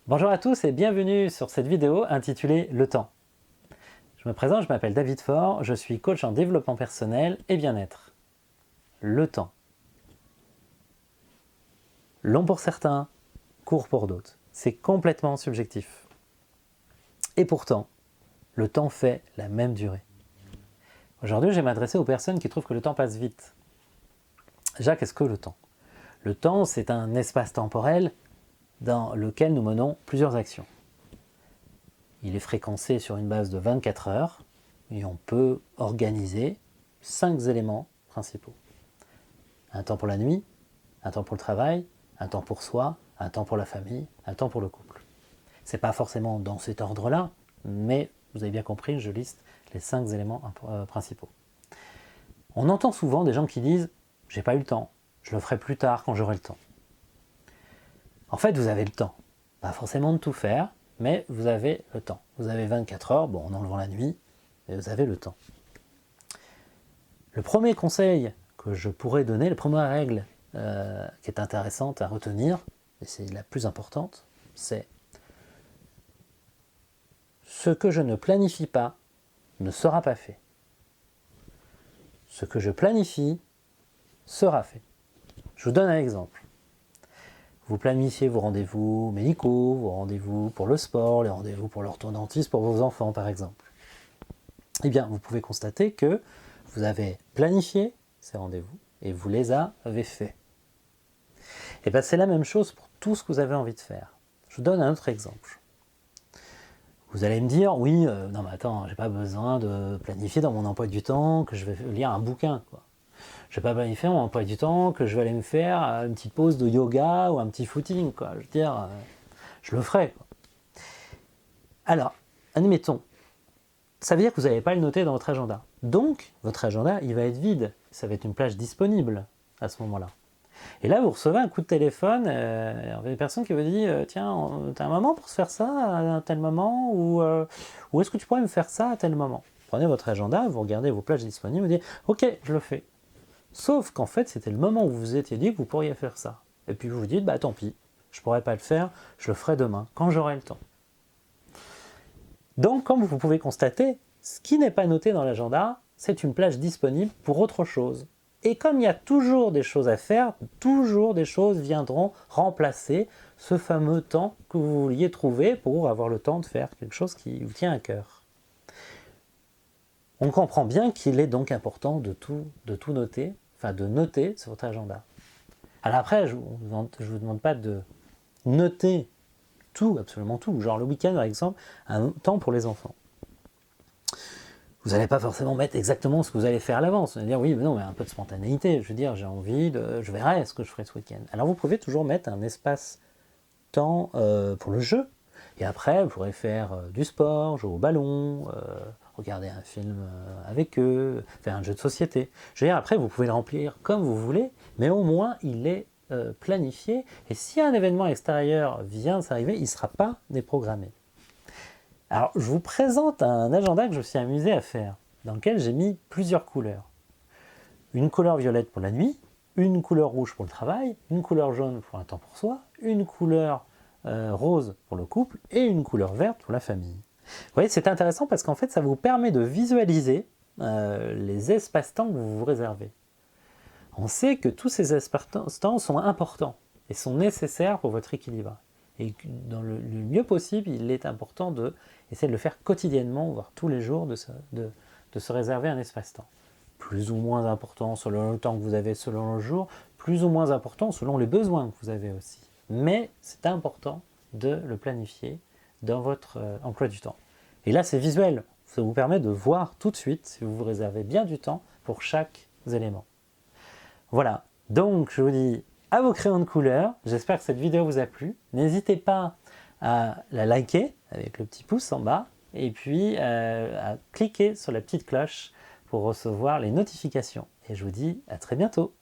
Bonjour à tous et bienvenue sur cette vidéo intitulée Le temps. Je me présente, je m'appelle David Faure, je suis coach en développement personnel et bien-être. Le temps. Long pour certains, court pour d'autres. C'est complètement subjectif. Et pourtant, le temps fait la même durée. Aujourd'hui, je vais m'adresser aux personnes qui trouvent que le temps passe vite. Déjà, qu'est-ce que le temps? Le temps, c'est un espace temporel dans lequel nous menons plusieurs actions. Il est fréquencé sur une base de 24 heures et on peut organiser 5 éléments principaux. Un temps pour la nuit, un temps pour le travail, un temps pour soi, un temps pour la famille, un temps pour le couple. Ce n'est pas forcément dans cet ordre-là, mais vous avez bien compris, je liste les 5 éléments principaux. On entend souvent des gens qui disent « j'ai pas eu le temps, je le ferai plus tard quand j'aurai le temps ». En fait, vous avez le temps. Pas forcément de tout faire, mais vous avez le temps. Vous avez 24 heures, bon, en enlevant la nuit, mais vous avez le temps. Le premier conseil que je pourrais donner, la première règle qui est intéressante à retenir, et c'est la plus importante, c'est ce que je ne planifie pas ne sera pas fait. Ce que je planifie sera fait. Je vous donne un exemple. Vous planifiez vos rendez-vous médicaux, vos rendez-vous pour le sport, les rendez-vous pour l'orthodontiste, pour vos enfants par exemple. Eh bien, vous pouvez constater que vous avez planifié ces rendez-vous et vous les avez faits. Et bien, c'est la même chose pour tout ce que vous avez envie de faire. Je vous donne un autre exemple. Vous allez me dire, oui, non mais attends, j'ai pas besoin de planifier dans mon emploi du temps que je vais lire un bouquin, quoi. Je vais pas planifier mon emploi du temps que je vais aller me faire une petite pause de yoga ou un petit footing, quoi. Je veux dire, je le ferai, quoi. Alors, admettons, ça veut dire que vous n'allez pas le noter dans votre agenda. Donc, votre agenda, il va être vide. Ça va être une plage disponible à ce moment-là. Et là, vous recevez un coup de téléphone, il y a une personne qui vous dit tiens, tu as un moment pour se faire ça à un tel moment ou est-ce que tu pourrais me faire ça à tel moment? Prenez votre agenda, vous regardez vos plages disponibles, vous dites ok, je le fais. Sauf qu'en fait, c'était le moment où vous vous étiez dit que vous pourriez faire ça. Et puis vous vous dites bah tant pis, je ne pourrai pas le faire, je le ferai demain, quand j'aurai le temps. Donc, comme vous pouvez constater, ce qui n'est pas noté dans l'agenda, c'est une plage disponible pour autre chose. Et comme il y a toujours des choses à faire, toujours des choses viendront remplacer ce fameux temps que vous vouliez trouver pour avoir le temps de faire quelque chose qui vous tient à cœur. On comprend bien qu'il est donc important de tout noter, enfin de noter sur votre agenda. Alors après, je ne vous demande pas de noter tout, absolument tout. Genre le week-end par exemple, un temps pour les enfants. Vous n'allez pas forcément mettre exactement ce que vous allez faire à l'avance. Vous allez dire oui, mais non, mais un peu de spontanéité. Je veux dire, j'ai envie je verrai ce que je ferai ce week-end. Alors vous pouvez toujours mettre un espace temps pour le jeu. Et après, vous pourrez faire du sport, jouer au ballon, regarder un film avec eux, faire un jeu de société. Je veux dire, après, vous pouvez le remplir comme vous voulez, mais au moins, il est planifié. Et si un événement extérieur vient s'arriver, il ne sera pas déprogrammé. Alors, je vous présente un agenda que je me suis amusé à faire, dans lequel j'ai mis plusieurs couleurs. Une couleur violette pour la nuit, une couleur rouge pour le travail, une couleur jaune pour un temps pour soi, une couleur rose pour le couple et une couleur verte pour la famille. Vous voyez, c'est intéressant parce qu'en fait, ça vous permet de visualiser les espaces-temps que vous vous réservez. On sait que tous ces espaces-temps sont importants et sont nécessaires pour votre équilibre. Et dans le mieux possible, il est important d'essayer de le faire quotidiennement, voire tous les jours, de se réserver un espace-temps. Plus ou moins important selon le temps que vous avez selon le jour, plus ou moins important selon les besoins que vous avez aussi. Mais c'est important de le planifier dans votre emploi du temps. Et là, c'est visuel. Ça vous permet de voir tout de suite si vous vous réservez bien du temps pour chaque élément. Voilà. Donc, je vous dis à vos crayons de couleur. J'espère que cette vidéo vous a plu. N'hésitez pas à la liker avec le petit pouce en bas et puis à cliquer sur la petite cloche pour recevoir les notifications. Et je vous dis à très bientôt.